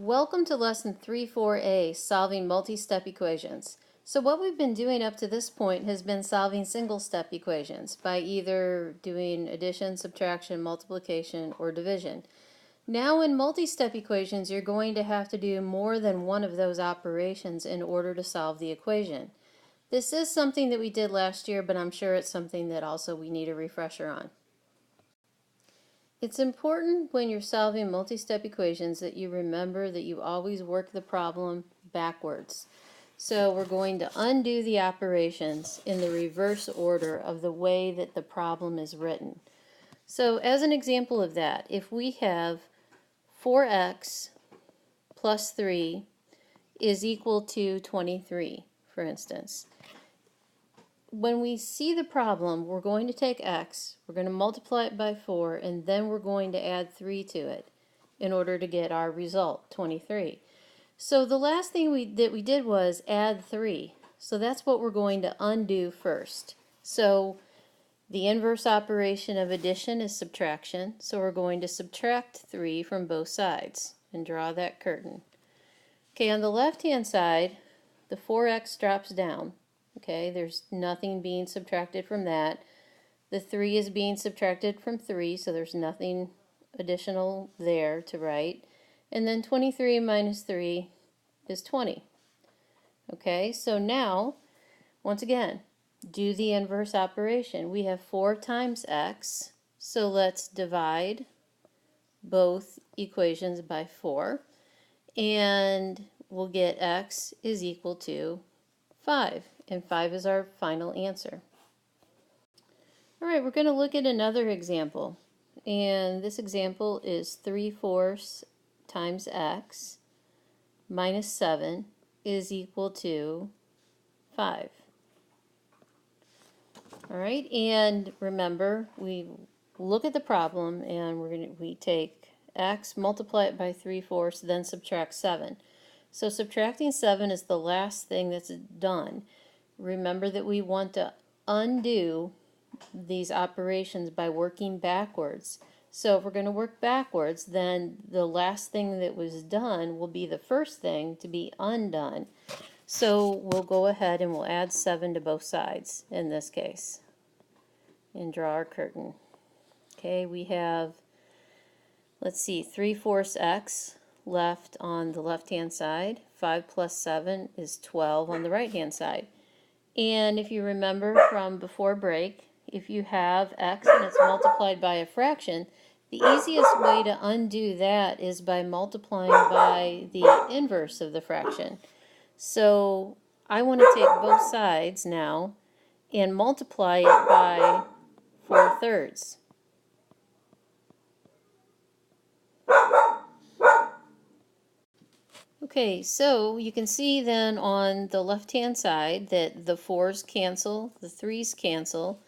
Welcome to Lesson 3.4a, Solving Multi-Step Equations. So what we've been doing up to this point has been solving single-step equations by either doing addition, subtraction, multiplication, or division. Now in multi-step equations, you're going to have to do more than one of those operations in order to solve the equation. This is something that we did last year, but I'm sure it's something that also we need a refresher on. It's important when you're solving multi-step equations that you remember that you always work the problem backwards. So we're going to undo the operations in the reverse order of the way that the problem is written. So as an example of that, if we have 4x plus 3 is equal to 23, for instance. When we see the problem, we're going to take x, we're going to multiply it by 4, and then we're going to add 3 to it in order to get our result, 23. So the last thing that we did was add 3. So that's what we're going to undo first. So the inverse operation of addition is subtraction, so we're going to subtract 3 from both sides and draw that curtain. Okay, on the left-hand side, the 4x drops down. Okay, there's nothing being subtracted from that. The 3 is being subtracted from 3, so there's nothing additional there to write. And then 23 minus 3 is 20. Okay, so now, once again, do the inverse operation. We have 4 times x, so let's divide both equations by 4. And we'll get x is equal to 5. And 5 is our final answer. All right, we're going to look at another example. And this example is 3/4 times x minus 7 is equal to 5. All right, and remember, we look at the problem and we take x, multiply it by 3/4, then subtract 7. So subtracting 7 is the last thing that's done. Remember that we want to undo these operations by working backwards. So if we're going to work backwards, then the last thing that was done will be the first thing to be undone. So we'll go ahead and we'll add 7 to both sides in this case and draw our curtain. Okay, we have, let's see, 3/4 x left on the left-hand side. 5 plus 7 is 12 on the right-hand side. And if you remember from before break, if you have x and it's multiplied by a fraction, the easiest way to undo that is by multiplying by the inverse of the fraction. So I want to take both sides now and multiply it by 4/3. Okay, so you can see then on the left-hand side that the 4's cancel, the 3's cancel,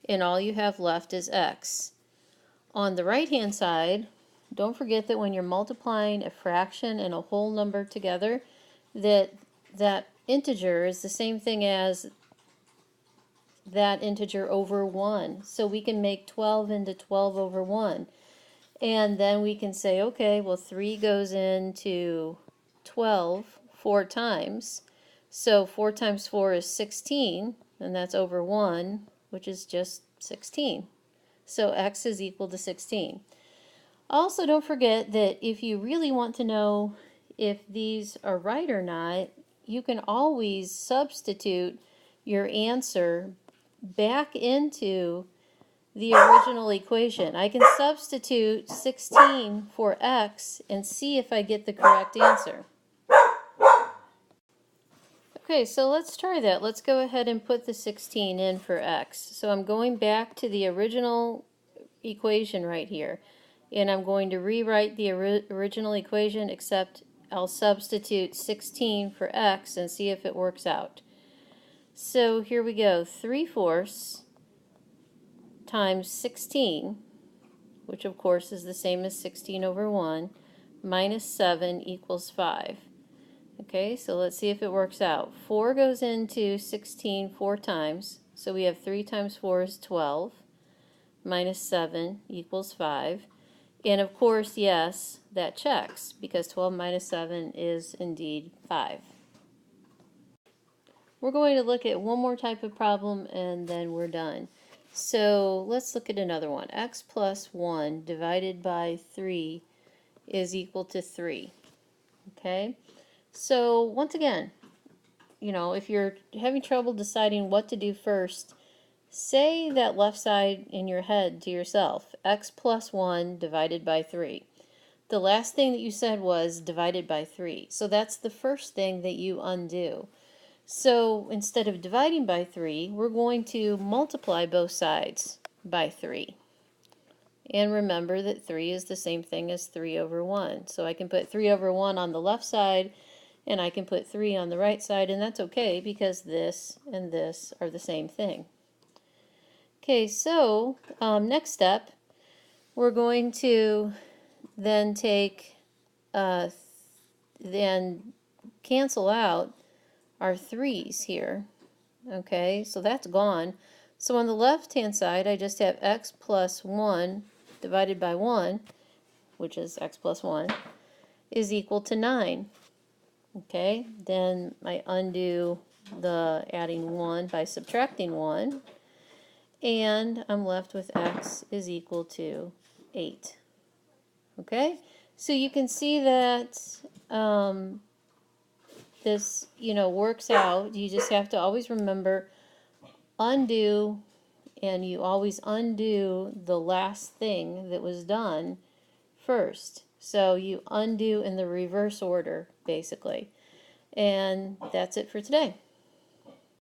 and all you have left is x. On the right-hand side, don't forget that when you're multiplying a fraction and a whole number together, that integer is the same thing as that integer over 1. So we can make 12 into 12 over 1. And then we can say, okay, well 3 goes into 12 4 times. So 4 times 4 is 16, and that's over 1, which is just 16. So x is equal to 16. Also, don't forget that if you really want to know if these are right or not, you can always substitute your answer back into the original equation. I can substitute 16 for x and see if I get the correct answer. Okay, so let's try that. Let's go ahead and put the 16 in for x. So I'm going back to the original equation right here, and I'm going to rewrite the original equation, except I'll substitute 16 for x and see if it works out. So here we go, 3/4 times 16, which of course is the same as 16 over 1, minus 7 equals 5. Okay, so let's see if it works out. 4 goes into 16 4 times, so we have 3 times 4 is 12, minus 7 equals 5. And of course, yes, that checks, because 12 minus 7 is indeed 5. We're going to look at one more type of problem and then we're done. So let's look at another one. X plus 1 divided by 3 is equal to 3. Okay? So once again, if you're having trouble deciding what to do first, say that left side in your head to yourself, x plus 1 divided by 3. The last thing that you said was divided by 3. So that's the first thing that you undo. So instead of dividing by 3, we're going to multiply both sides by 3. And remember that 3 is the same thing as 3 over 1. So I can put 3 over 1 on the left side, and I can put 3 on the right side, and that's okay because this and this are the same thing. Okay, so next step, we're going to then then cancel out our 3's here. Okay, so that's gone. So on the left-hand side, I just have x plus 1 divided by 1, which is x plus 1, is equal to 9. Okay, then I undo the adding 1 by subtracting 1, and I'm left with x is equal to 8. Okay, so you can see that this, works out. You just have to always remember undo, and you always undo the last thing that was done first. So you undo in the reverse order, basically. And that's it for today.